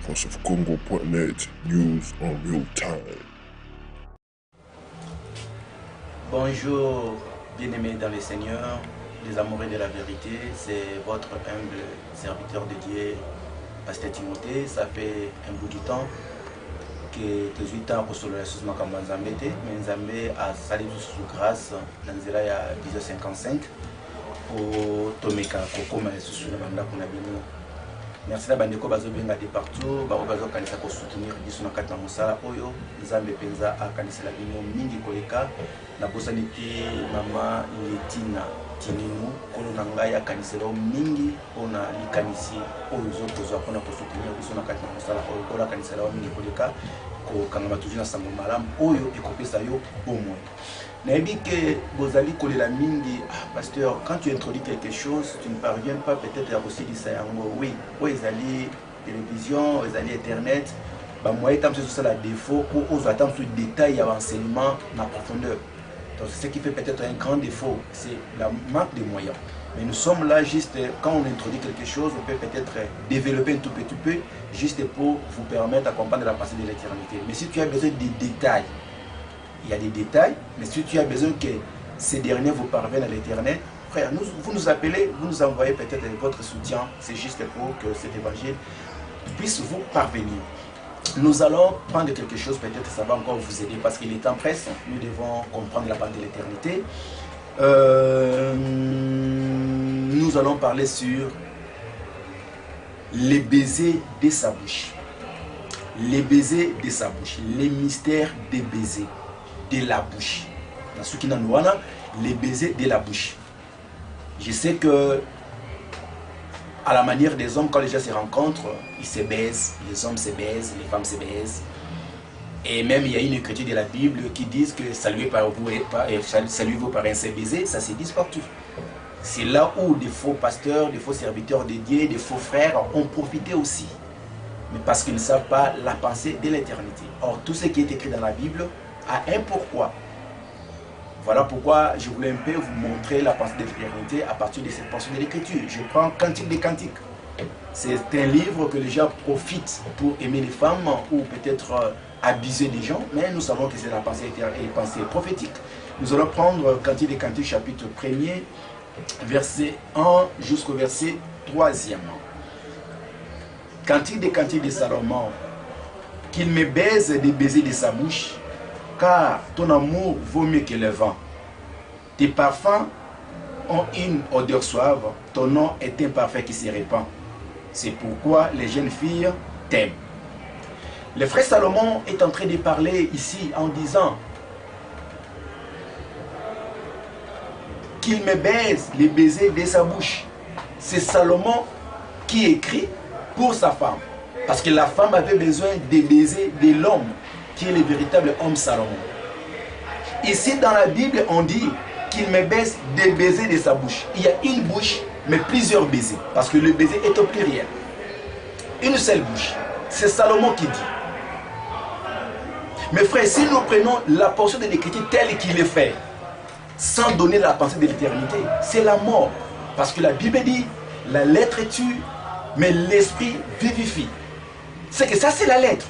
VoiceOfCongo.net, news en real time. Bonjour, bien-aimés dans le Seigneur, les amoureux de la vérité, c'est votre humble serviteur de Dieu, Pasteur Timothée. Ça fait un bout de temps que 18 ans pour la chose makambo nzambe te, mais nzambe a sali sous grâce dans nzela ya 10h55 pour tomeka kokoma sous la banda kuna bino. Merci na bandeko bazobenga de partout, bazo kanisa ko soutenir biso na kati na mosala oyo nzambe penza akanisa la bino mingi koleka na bosani te mama Letina Tininu kolo na ngai akanisela mingi ona likanisi oyo zokozwa pona ko soutenir biso na kati na mosala oyo kola kanisela mingi koleka ko kangama toujours na sango malamu oyo ekopesa yo bomoi. Nayebi que bozali kolela mingi, pasteur, quand tu introduis quelque chose, tu ne parviens pas peut-être à aussi dire ça. Oui, oui, ils allaient télévision, ils allaient internet. Bah moi, étant sur ça la défaut, ou aux attentes sur détail et enseignement en profondeur. Donc c'est ce qui fait peut-être un grand défaut, c'est la manque de moyens. Mais nous sommes là juste quand on introduit quelque chose, on peut peut-être développer un tout petit peu, juste pour vous permettre à comprendre la pensée de l'éternité. Mais si tu as besoin de détails, il y a des détails, mais si tu as besoin que ces derniers vous parviennent à l'éternel, frère, vous nous appelez, vous nous envoyez peut-être votre soutien, c'est juste pour que cet évangile puisse vous parvenir. Nous allons prendre quelque chose, peut-être ça va encore vous aider, parce qu'il est en presse, nous devons comprendre la parole de l'éternité. Nous allons parler sur les baisers de sa bouche. Les baisers de sa bouche, les mystères des baisers de la bouche. Dans ce qui n'en a, les baisers de la bouche. Je sais que à la manière des hommes, quand les gens se rencontrent, ils se baisent, les hommes se baisent, les femmes se baisent. Et même il y a une écriture de la Bible qui dit que saluez par vous saluez-vous par un seul baiser, ça se dit partout. C'est là où des faux pasteurs, des faux serviteurs de Dieu, des faux frères ont profité aussi. Mais parce qu'ils ne savent pas la pensée de l'éternité. Or, tout ce qui est écrit dans la Bible a un pourquoi. Voilà pourquoi je voulais un peu vous montrer la pensée de l'éternité à partir de cette pensée de l'écriture. Je prends Cantique des Cantiques. C'est un livre que les gens profitent pour aimer les femmes ou peut-être abuser des gens, mais nous savons que c'est la pensée prophétique. Nous allons prendre Cantique des Cantiques chapitre 1er, verset 1 jusqu'au verset 3e. Cantique des Cantiques de Salomon. Qu'il me baise des baisers de sa bouche, car ton amour vaut mieux que le vent. Tes parfums ont une odeur suave, ton nom est un parfum qui se répand. C'est pourquoi les jeunes filles t'aiment. Le frère Salomon est en train de parler ici en disant qu'il me baise les baisers de sa bouche. C'est Salomon qui écrit pour sa femme. Parce que la femme avait besoin des baisers de l'homme, qui est le véritable homme Salomon. Ici dans la Bible, on dit qu'il me baise des baisers de sa bouche. Il y a une bouche, mais plusieurs baisers. Parce que le baiser est au pluriel. Une seule bouche. C'est Salomon qui dit. Mes frères, si nous prenons la portion de l'écriture telle qu'il est fait, sans donner la pensée de l'éternité, c'est la mort. Parce que la Bible dit, la lettre tue, mais l'esprit vivifie. C'est que ça, c'est la lettre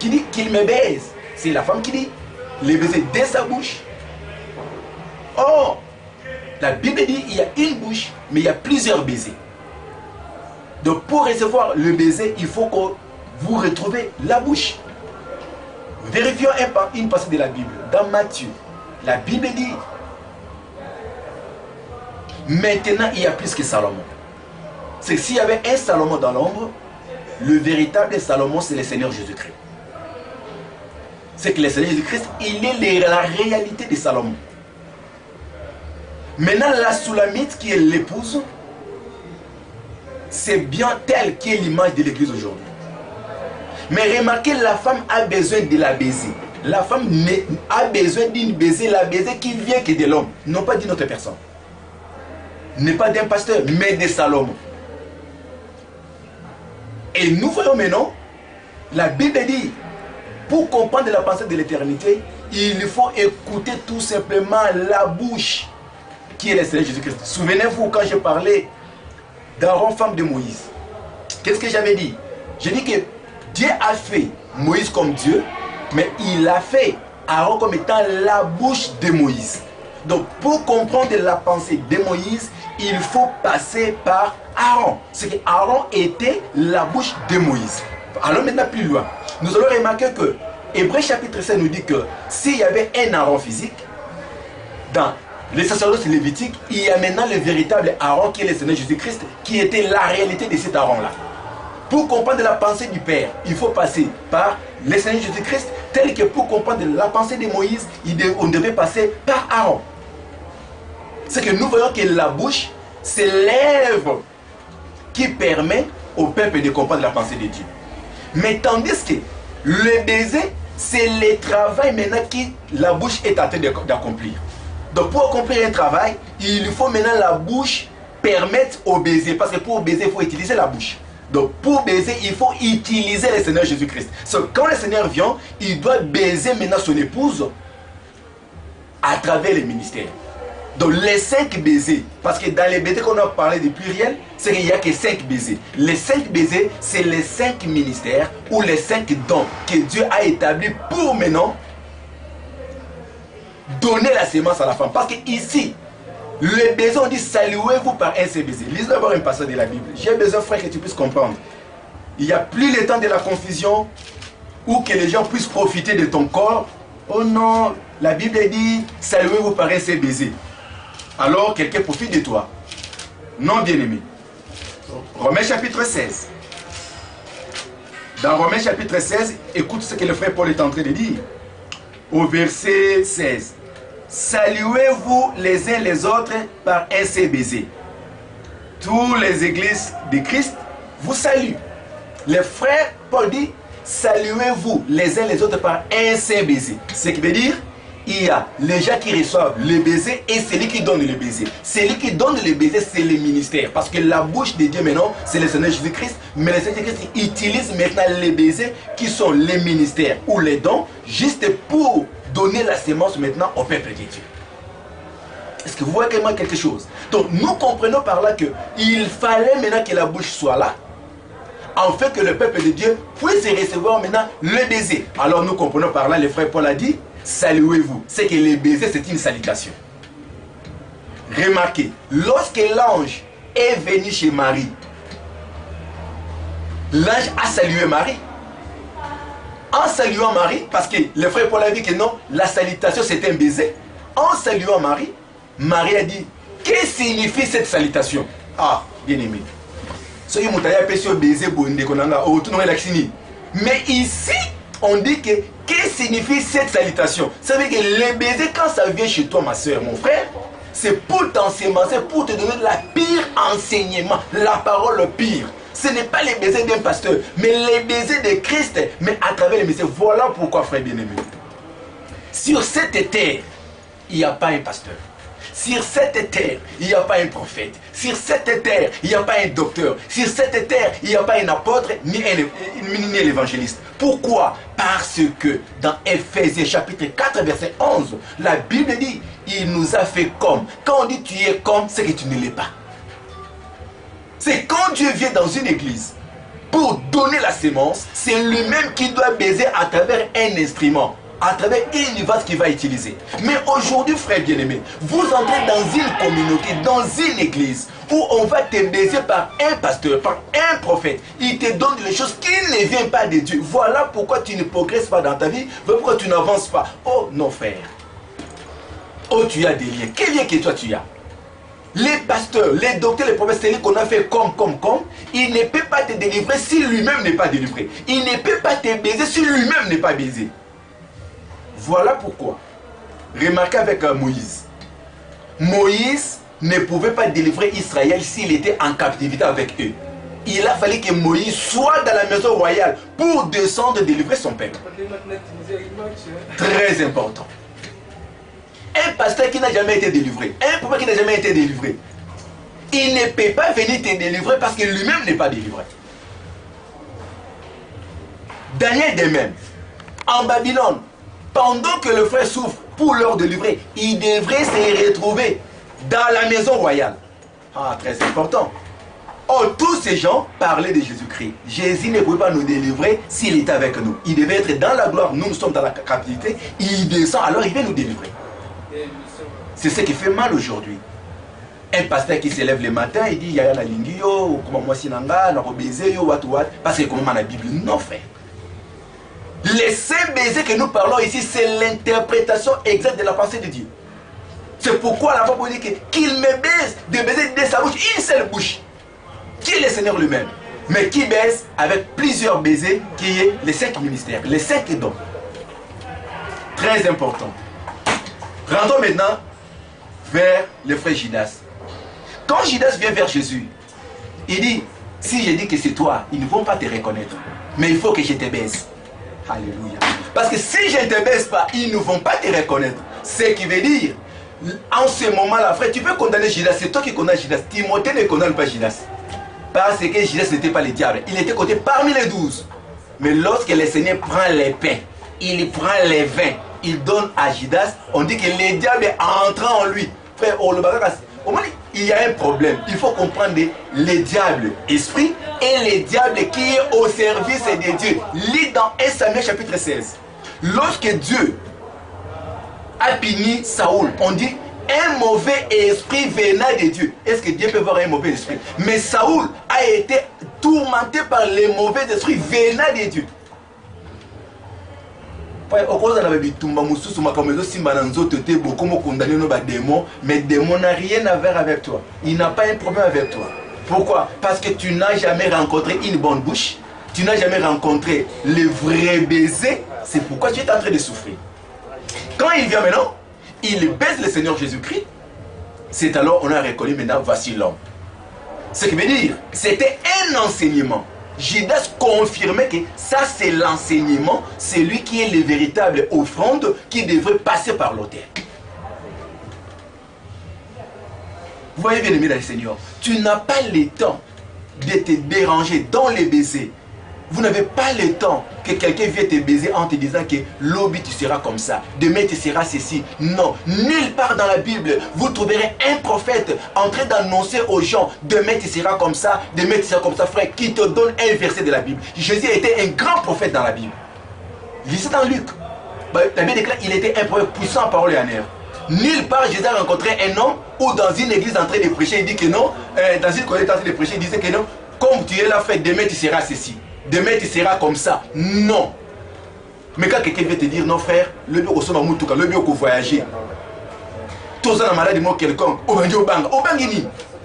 qui dit qu'il me baise. C'est la femme qui dit les baisers de sa bouche. Or, la Bible dit il y a une bouche, mais il y a plusieurs baisers. Donc, pour recevoir le baiser, il faut que vous retrouvez la bouche. Vérifions une passage de la Bible. Dans Matthieu, la Bible dit maintenant, il y a plus que Salomon. C'est que s'il y avait un Salomon dans l'ombre, le véritable Salomon, c'est le Seigneur Jésus-Christ. C'est que le Seigneur Jésus-Christ, il est la réalité de Salomon. Maintenant, la Soulamite, qui est l'épouse, c'est bien telle qui est l'image de l'église aujourd'hui. Mais remarquez, la femme a besoin de la baiser. La femme a besoin d'une baiser, la baiser qui vient que de l'homme, non pas d'une autre personne. N'est pas d'un pasteur, mais de Salomon. Et nous voyons maintenant, la Bible dit, pour comprendre la pensée de l'éternité, il faut écouter tout simplement la bouche qui est le Seigneur Jésus-Christ. Souvenez-vous quand je parlais d'Aaron, femme de Moïse. Qu'est-ce que j'avais dit? J'ai dit que Dieu a fait Moïse comme Dieu, mais il a fait Aaron comme étant la bouche de Moïse. Donc pour comprendre la pensée de Moïse, il faut passer par Aaron. C'est que Aaron était la bouche de Moïse. Allons maintenant plus loin. Nous allons remarquer que Hébreux chapitre 7 nous dit que s'il y avait un Aaron physique, dans les sacerdoces lévitiques, il y a maintenant le véritable Aaron qui est le Seigneur Jésus-Christ, qui était la réalité de cet Aaron-là. Pour comprendre la pensée du Père, il faut passer par le Seigneur Jésus-Christ, tel que pour comprendre la pensée de Moïse, on devait passer par Aaron. C'est que nous voyons que la bouche, c'est l'œuvre qui permet au peuple de comprendre la pensée de Dieu. Mais tandis que le baiser, c'est le travail maintenant que la bouche est en train d'accomplir. Donc pour accomplir un travail, il faut maintenant la bouche permettre au baiser. Parce que pour baiser, il faut utiliser la bouche. Donc pour baiser, il faut utiliser le Seigneur Jésus-Christ. Quand le Seigneur vient, il doit baiser maintenant son épouse à travers le ministère. Donc les 5 baisers, parce que dans les baisers qu'on a parlé de pluriel, c'est qu'il n'y a que 5 baisers. Les 5 baisers, c'est les 5 ministères ou les 5 dons que Dieu a établis pour maintenant donner la sémence à la femme. Parce que ici, le baiser, on dit saluez-vous par un seul baiser. Lisez d'abord un passage de la Bible. J'ai besoin, frère, que tu puisses comprendre. Il n'y a plus le temps de la confusion ou que les gens puissent profiter de ton corps. Oh non, la Bible dit saluez-vous par un seul baiser. Alors quelqu'un profite de toi. Non, bien-aimé. Romains chapitre 16. Dans Romains chapitre 16, écoute ce que le frère Paul est en train de dire. Au verset 16. Saluez-vous les uns les autres par un seul baiser. Toutes les églises de Christ vous saluent. Les frères, Paul dit, saluez-vous les uns les autres par un seul baiser. Ce qui veut dire, il y a les gens qui reçoivent le baiser et celui qui donne le baiser. Celui qui donne le baiser, c'est le ministère. Parce que la bouche de Dieu maintenant, c'est le Seigneur Jésus-Christ. Mais le Seigneur Jésus-Christ utilise maintenant les baisers qui sont les ministères ou les dons, juste pour donner la sémence maintenant au peuple de Dieu. Est-ce que vous voyez quelque chose? Donc nous comprenons par là qu'il fallait maintenant que la bouche soit là, en fait que le peuple de Dieu puisse recevoir maintenant le baiser. Alors nous comprenons par là, le frère Paul a dit, saluez-vous. C'est que le baiser, c'est une salutation. Remarquez, lorsque l'ange est venu chez Marie, l'ange a salué Marie. En saluant Marie, parce que le frère Paul a dit que non, la salutation c'est un baiser. En saluant Marie, Marie a dit, que signifie cette salutation? Ah, bien aimé. Mais ici, on dit que signifie cette salutation? Ça veut dire que le baiser, quand ça vient chez toi, ma soeur, mon frère, c'est pour t'ensemencer, pour te donner la pire enseignement, la parole pire. Ce n'est pas les baisers d'un pasteur, mais les baisers de Christ, mais à travers les baisers. Voilà pourquoi, frère bien-aimé. Sur cette terre, il n'y a pas un pasteur. Sur cette terre, il n'y a pas un prophète. Sur cette terre, il n'y a pas un docteur. Sur cette terre, il n'y a pas un apôtre, ni un évangéliste. Pourquoi? Parce que dans Ephésiens chapitre 4, verset 11, la Bible dit, il nous a fait comme. Quand on dit tu es comme, c'est que tu ne l'es pas. C'est quand Dieu vient dans une église pour donner la sémence, c'est lui-même qui doit baiser à travers un instrument, à travers une vase qu'il va utiliser. Mais aujourd'hui, frère bien-aimé, vous entrez dans une communauté, dans une église, où on va te baiser par un pasteur, par un prophète. Il te donne des choses qui ne viennent pas de Dieu. Voilà pourquoi tu ne progresses pas dans ta vie, voilà pourquoi tu n'avances pas. Oh non, frère. Oh, tu as des liens. Quel lien que toi tu as? Les pasteurs, les docteurs, les prophètes, c'est lui qu'on a fait comme, il ne peut pas te délivrer si lui-même n'est pas délivré. Il ne peut pas te baiser si lui-même n'est pas baisé. Voilà pourquoi. Remarquez avec Moïse. Moïse ne pouvait pas délivrer Israël s'il était en captivité avec eux. Il a fallu que Moïse soit dans la maison royale pour descendre délivrer son peuple. Très important. Un pasteur qui n'a jamais été délivré, un prophète qui n'a jamais été délivré, il ne peut pas venir te délivrer parce que lui-même n'est pas délivré. Daniel de même, en Babylone, pendant que le frère souffre pour leur délivrer, il devrait se retrouver dans la maison royale. Ah, très important. Oh, tous ces gens parlaient de Jésus-Christ. Jésus ne pouvait pas nous délivrer s'il était avec nous. Il devait être dans la gloire, nous sommes dans la captivité. Il descend, alors il vient nous délivrer. C'est ce qui fait mal aujourd'hui. Un pasteur qui s'élève le matin, il dit, Yaya Nalingio, comment moi sinanga, na baiser yo, what, parce que comment la Bible, non frère. Les seuls baisers que nous parlons ici, c'est l'interprétation exacte de la pensée de Dieu. C'est pourquoi la Bible dit qu'il me baise de baiser de sa bouche, une seule bouche, qui est le Seigneur lui-même, mais qui baise avec plusieurs baisers, qui est les 5 ministères, les 5 dons. Très important. Rentrons maintenant vers le frère Judas. Quand Judas vient vers Jésus, il dit, si je dis que c'est toi, ils ne vont pas te reconnaître, mais il faut que je te baise. Alléluia. Parce que si je ne te baise pas, ils ne vont pas te reconnaître. Ce qui veut dire, en ce moment-là, frère, tu peux condamner Judas, c'est toi qui condamnes Judas. Timothée ne condamne pas Judas. Parce que Judas n'était pas le diable. Il était compté parmi les 12. Mais lorsque le Seigneur prend les pains, il prend les vins, il donne à Judas, on dit que le diable est entrant en lui. Frère, il y a un problème. Il faut comprendre le diable esprit et le diable qui est au service de Dieu. Lis dans 1 Samuel chapitre 16. Lorsque Dieu a puni Saoul, on dit un mauvais esprit venant de Dieu. Est-ce que Dieu peut voir un mauvais esprit? Mais Saoul a été tourmenté par les mauvais esprits venant de Dieu. Mais le démon n'a rien à voir avec toi. Il n'a pas un problème avec toi. Pourquoi? Parce que tu n'as jamais rencontré une bonne bouche. Tu n'as jamais rencontré le vrai baiser. C'est pourquoi tu es en train de souffrir. Quand il vient maintenant, il baise le Seigneur Jésus-Christ. C'est alors on a reconnu maintenant, voici l'homme. Ce qui veut dire, c'était un enseignement. Judas confirmait que ça c'est l'enseignement, c'est lui qui est le véritable offrande qui devrait passer par l'autel. Vous voyez bien aimé dans le Seigneur, tu n'as pas le temps de te déranger dans les baisers. Vous n'avez pas le temps que quelqu'un vienne te baiser en te disant que l'objet tu seras comme ça, demain tu seras ceci. Non, nulle part dans la Bible, vous trouverez un prophète en train d'annoncer aux gens, demain tu seras comme ça, demain tu seras comme ça, frère, qui te donne un verset de la Bible. Jésus était un grand prophète dans la Bible. Lisez dans Luc. La Bible déclare qu'il était un prophète puissant en parole et en œuvre. Nulle part Jésus a rencontré un homme ou dans une église en train de prêcher, il dit que non, dans une collecte en train de prêcher, il disait que non, comme tu es là, frère, demain tu seras ceci. Demain tu seras comme ça. Non. Mais quand quelqu'un vient te dire non frère, le bio au Moutouka, le bio voyager. Tous en maladie moi quelconque.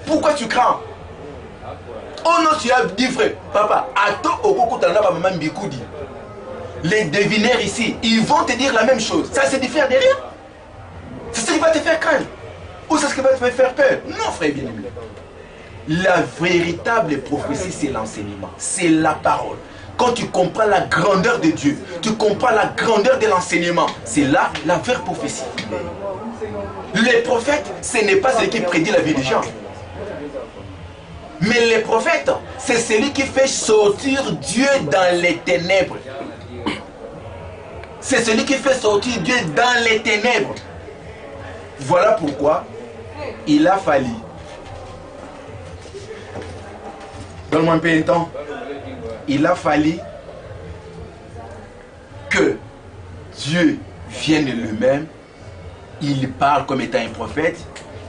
Pourquoi tu crains? Oh non, tu as dit frère, papa, attends au coco t'as maman Bikoudi. Les devineurs ici, ils vont te dire la même chose. Ça c'est différent de rien. C'est ce qui va te faire craindre. Ou c'est ce qui va te faire peur. Non frère bien-aimé. La véritable prophétie, c'est l'enseignement, c'est la parole. Quand tu comprends la grandeur de Dieu, tu comprends la grandeur de l'enseignement, c'est là la vraie prophétie. Les prophètes, ce n'est pas celui qui prédit la vie des gens. Mais les prophètes, c'est celui qui fait sortir Dieu dans les ténèbres. C'est celui qui fait sortir Dieu dans les ténèbres. Voilà pourquoi il a fallu. Donne-moi un peu de temps. Il a fallu que Dieu vienne lui-même. Il parle comme étant un prophète.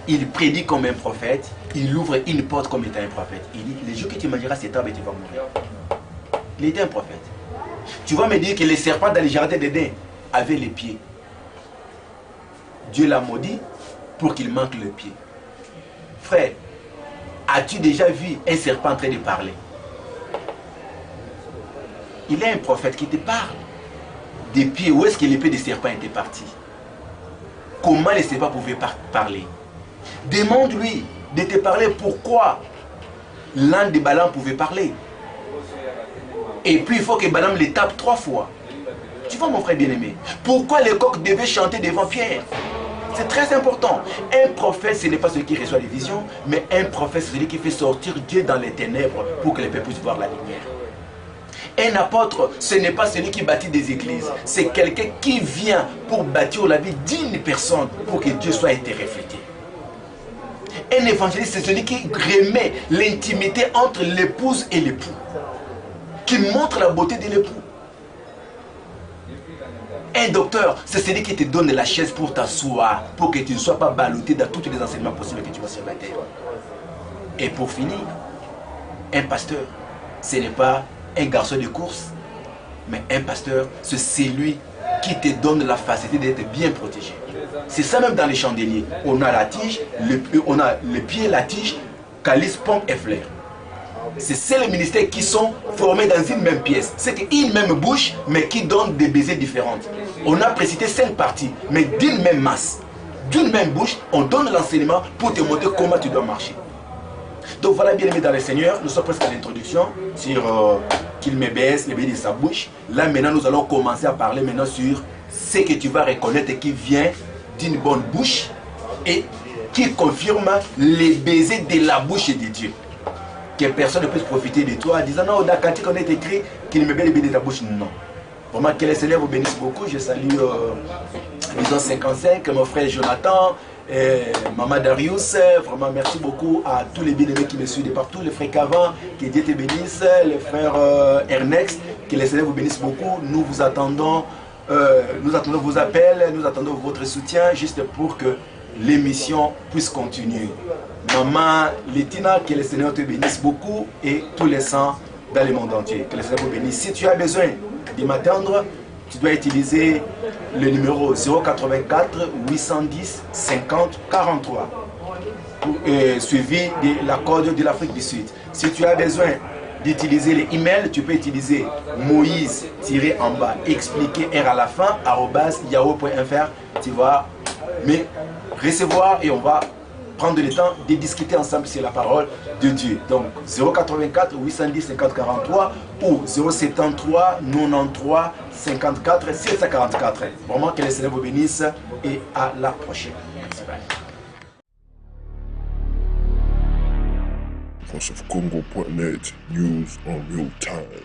Il prédit comme un prophète. Il ouvre une porte comme étant un prophète. Il dit, les jours que tu mangeras cet arbre, tu vas mourir. Il était un prophète. Tu vas me dire que les serpents dans les jardins d'Éden avaient les pieds. Dieu l'a maudit pour qu'il manque le pied. Frère, as-tu déjà vu un serpent en train de parler? Il est un prophète qui te parle. Des pieds, où est-ce que l'épée des serpents était partie? Comment les serpents pouvaient parler? Demande-lui de te parler pourquoi l'âne de Balaam pouvait parler. Et puis il faut que Balaam les tape 3 fois. Tu vois mon frère bien-aimé, pourquoi les coqs devaient chanter devant Pierre? C'est très important. Un prophète, ce n'est pas celui qui reçoit les visions, mais un prophète, c'est celui qui fait sortir Dieu dans les ténèbres pour que les peuples puissent voir la lumière. Un apôtre, ce n'est pas celui qui bâtit des églises, c'est quelqu'un qui vient pour bâtir la vie d'une personne pour que Dieu soit été reflété. Un évangéliste, c'est celui qui remet l'intimité entre l'épouse et l'époux, qui montre la beauté de l'époux. Un docteur, c'est celui qui te donne la chaise pour t'asseoir, pour que tu ne sois pas ballotté dans tous les enseignements possibles que tu vas sur la terre. Et pour finir, un pasteur, ce n'est pas un garçon de course, mais un pasteur, c'est celui qui te donne la facilité d'être bien protégé. C'est ça même dans les chandeliers. On a la tige, on a le pied, la tige, calice, pompe et fleur. C'est les ministères qui sont formés dans une même pièce. C'est une même bouche, mais qui donne des baisers différentes. On a précisé 5 parties, mais d'une même masse. D'une même bouche, on donne l'enseignement pour te montrer comment tu dois marcher. Donc voilà, bien aimé dans le Seigneur, nous sommes presque à l'introduction sur qu'il me baisse, le béni de sa bouche. Là maintenant, nous allons commencer à parler maintenant sur ce que tu vas reconnaître qui vient d'une bonne bouche et qui confirme les baisers de la bouche de Dieu. Que personne ne puisse profiter de toi en disant non, dans quand on est écrit qu'il me baisse le béni de ta bouche. Non. Vraiment que le Seigneur vous bénisse beaucoup. Je salue Vision 55, mon frère Jonathan, Maman Darius. Vraiment merci beaucoup à tous les bien-aimés qui me suivent de partout, les frères Cavan, que Dieu te bénisse, les frères Ernex, que le Seigneur vous bénisse beaucoup. Nous vous attendons, vos appels, nous attendons votre soutien juste pour que l'émission puisse continuer. Maman Letina, que le Seigneur te bénisse beaucoup et tous les saints dans le monde entier. Que le Seigneur vous bénisse. Si tu as besoin de m'attendre, tu dois utiliser le numéro 084 810 50 43 suivi de la code de l'Afrique du Sud. Si tu as besoin d'utiliser les emails, tu peux utiliser Moïse-en-bas, expliquer R à la fin, @yahoo.fr. Tu vas me recevoir et on va prendre le temps de discuter ensemble sur la parole de Dieu. Donc 084 810 50 43 ou 073 93 54 744. Vraiment que le Seigneur vous bénisse et à la prochaine. Merci. Bye. VoiceOfCongo.net, news on real time.